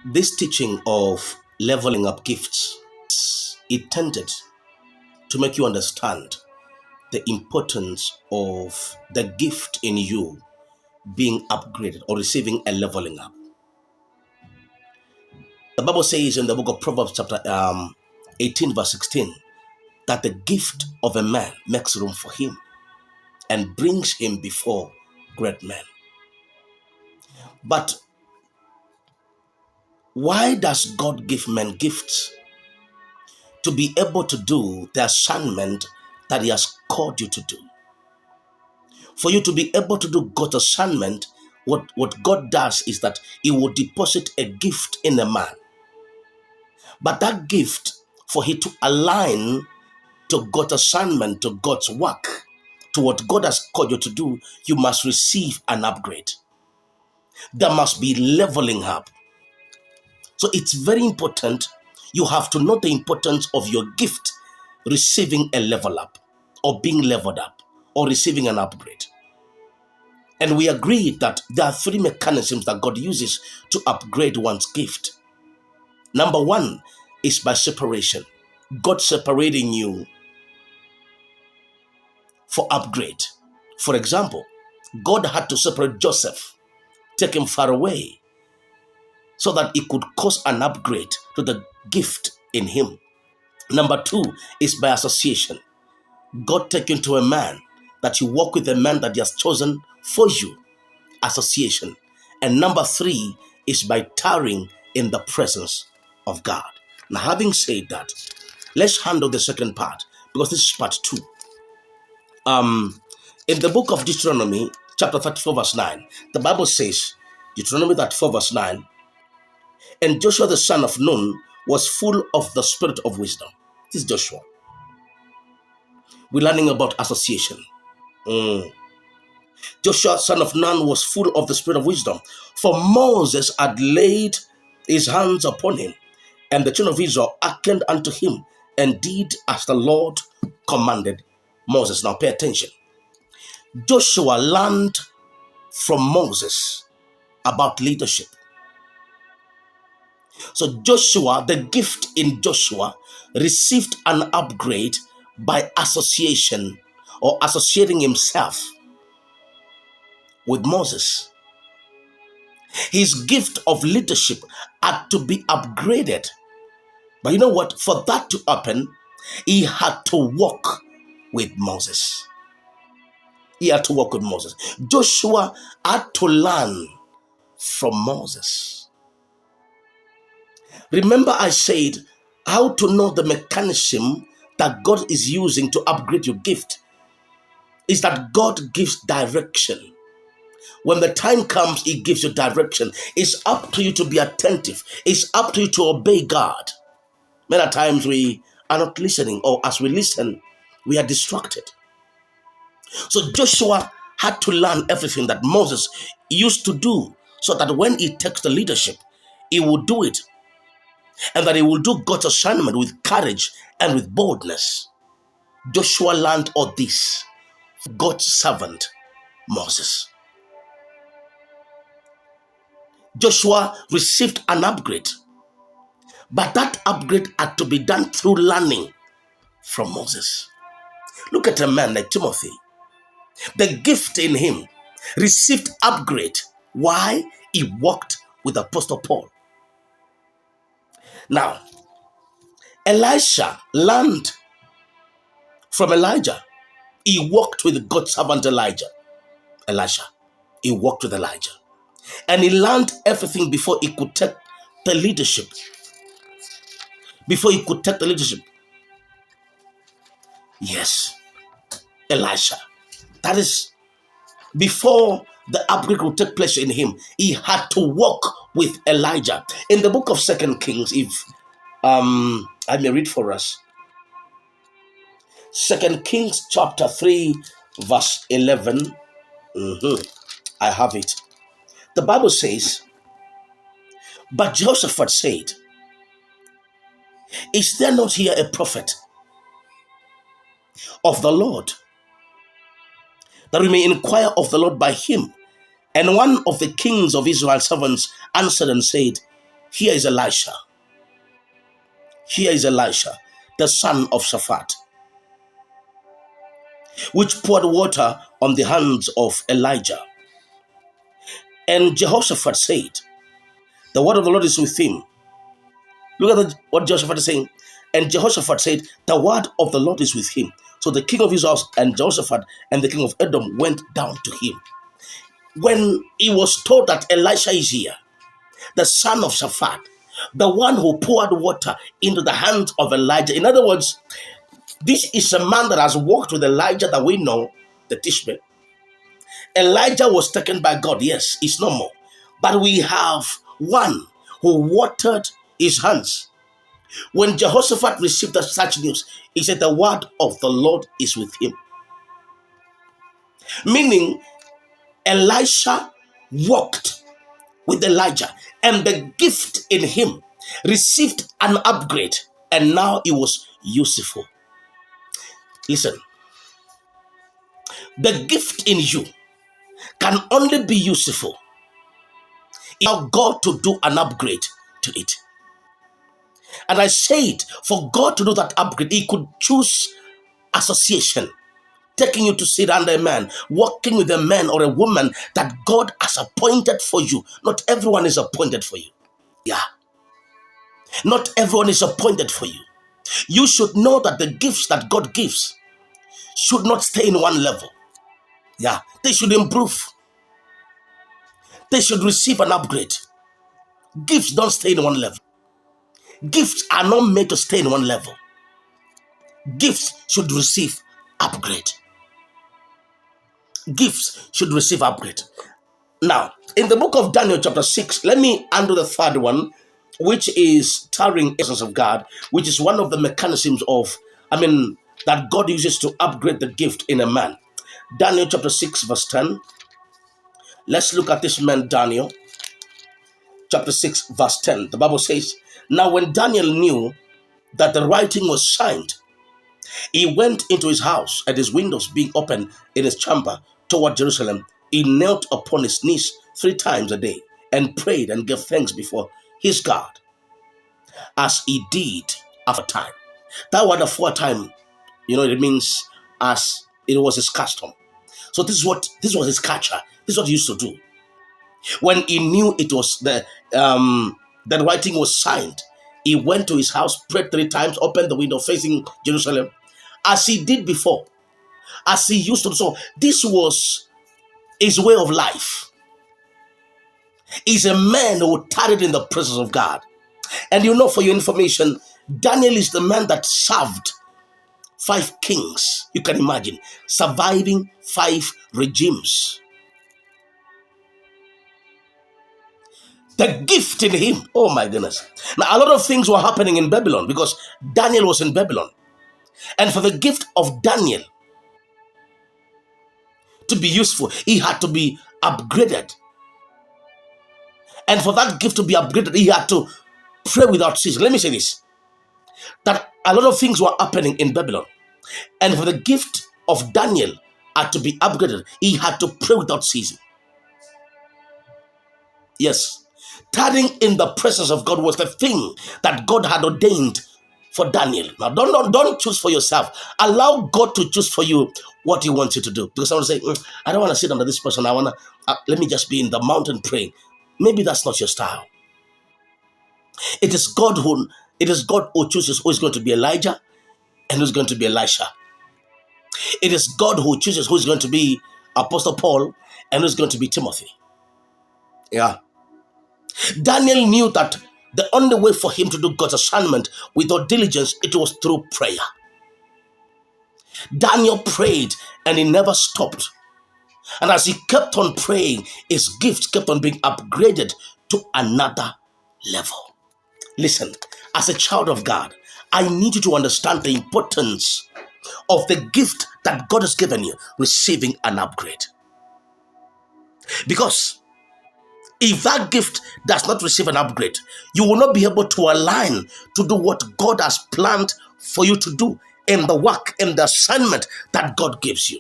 This teaching of leveling up gifts, it tended to make you understand the importance of the gift in you being upgraded or receiving a leveling up. The Bible says in the book of Proverbs chapter 18 verse 16 that the gift of a man makes room for him and brings him before great men. But why does God give men gifts? To be able to do the assignment that he has called you to do. For you to be able to do God's assignment, what God does is that he will deposit a gift in a man. But that gift, for he to align to God's assignment, to God's work, to what God has called you to do, you must receive an upgrade. There must be leveling up. So it's very important. You have to know the importance of your gift receiving a level up, or being leveled up, or receiving an upgrade. And we agreed that there are three mechanisms that God uses to upgrade one's gift. Number one is by separation. God separating you for upgrade. For example, God had to separate Joseph, take him far away, so that it could cause an upgrade to the gift in him. Number two is by association. God taking to a man, that you walk with a man that he has chosen for you. Association. And number three is by tarrying in the presence of God. Now, having said that, let's handle the second part, because this is part two. In the book of Deuteronomy, chapter 34, verse 9, the Bible says, Deuteronomy 34, verse 9, and Joshua the son of Nun was full of the spirit of wisdom. This is Joshua. We're learning about association. Joshua son of Nun was full of the spirit of wisdom, for Moses had laid his hands upon him, and the children of Israel hearkened unto him, and did as the Lord commanded Moses. Now pay attention. Joshua learned from Moses about leadership. So Joshua, the gift in Joshua, received an upgrade by association, or associating himself with Moses. His gift of leadership had to be upgraded. But you know what? For that to happen, he had to walk with Moses. He had to walk with Moses. Joshua had to learn from Moses. Remember, I said how to know the mechanism that God is using to upgrade your gift is that God gives direction. When the time comes, he gives you direction. It's up to you to be attentive. It's up to you to obey God. Many times we are not listening, or as we listen, we are distracted. So Joshua had to learn everything that Moses used to do, so that when he takes the leadership, he will do it, and that he will do God's assignment with courage and with boldness. Joshua learned all this from God's servant, Moses. Joshua received an upgrade, but that upgrade had to be done through learning from Moses. Look at a man like Timothy. The gift in him received upgrade. Why? He walked with Apostle Paul. Now, Elisha learned from Elijah. He walked with God's servant Elisha. He walked with Elijah. And he learned everything before he could take the leadership. Yes, Elisha. That is, before the upgrade would take place in him, he had to walk with Elijah. In the book of 2 Kings, if I may read for us. 2 Kings chapter 3, verse 11. I have it. The Bible says, but Jehoshaphat said, is there not here a prophet of the Lord, that we may inquire of the Lord by him? And one of the kings of Israel's servants answered and said, Here is Elisha. Here is Elisha, the son of Shaphat, which poured water on the hands of Elijah. And Jehoshaphat said, the word of the Lord is with him. Look at what Jehoshaphat is saying. And Jehoshaphat said, the word of the Lord is with him. So the king of Israel and Jehoshaphat and the king of Edom went down to him. When he was told that Elisha is here, the son of Shaphat, the one who poured water into the hands of Elijah. In other words, this is a man that has walked with Elijah that we know, the Tishbe. Elijah was taken by God. Yes, it's no more. But we have one who watered his hands. When Jehoshaphat received such news, he said, the word of the Lord is with him. Meaning, Elisha walked with Elijah, and the gift in him received an upgrade, and now it was useful. Listen, the gift in you can only be useful if God to do an upgrade to it. And I said, for God to do that upgrade, he could choose association, taking you to sit under a man, working with a man or a woman that God has appointed for you. Not everyone is appointed for you. Yeah. Not everyone is appointed for you. You should know that the gifts that God gives should not stay in one level. Yeah. They should improve. They should receive an upgrade. Gifts don't stay in one level. Gifts are not made to stay in one level. Gifts should receive upgrade. Gifts should receive upgrade. Now, in the book of Daniel chapter 6, let me handle the third one, which is tarrying essence of God, which is one of the mechanisms that God uses to upgrade the gift in a man. Daniel chapter 6 verse 10. Let's look at this man Daniel. Chapter 6 verse 10. The Bible says, now when Daniel knew that the writing was signed, he went into his house, and his windows being open in his chamber toward Jerusalem. He knelt upon his knees 3 times a day and prayed and gave thanks before his God, as he did after time. That word of time, it means as it was his custom. So this was his culture. This is what he used to do. When he knew it was the writing was signed, he went to his house, prayed 3 times, opened the window facing Jerusalem, as he did before, as he used to. So this was his way of life. He's a man who tarried in the presence of God. And for your information, Daniel is the man that served 5 kings. You can imagine, surviving 5 regimes. The gift in him, oh my goodness. Now, a lot of things were happening in Babylon because Daniel was in Babylon. And for the gift of Daniel to be useful, he had to be upgraded. And for that gift to be upgraded, he had to pray without ceasing. Let me say this, that a lot of things were happening in Babylon. And for the gift of Daniel had to be upgraded, he had to pray without ceasing. Yes. Tarrying in the presence of God was the thing that God had ordained for Daniel. Now, don't choose for yourself. Allow God to choose for you what He wants you to do. Because someone say, I don't want to sit under this person. I want to, let me just be in the mountain praying. Maybe that's not your style. It is God who chooses who is going to be Elijah and who is going to be Elisha. It is God who chooses who is going to be Apostle Paul and who is going to be Timothy. Yeah. Daniel knew that the only way for him to do God's assignment without diligence, it was through prayer. Daniel prayed and he never stopped. And as he kept on praying, his gifts kept on being upgraded to another level. Listen, as a child of God, I need you to understand the importance of the gift that God has given you, receiving an upgrade. Because if that gift does not receive an upgrade, you will not be able to align to do what God has planned for you to do in the work and the assignment that God gives you.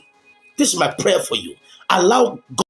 This is my prayer for you. Allow God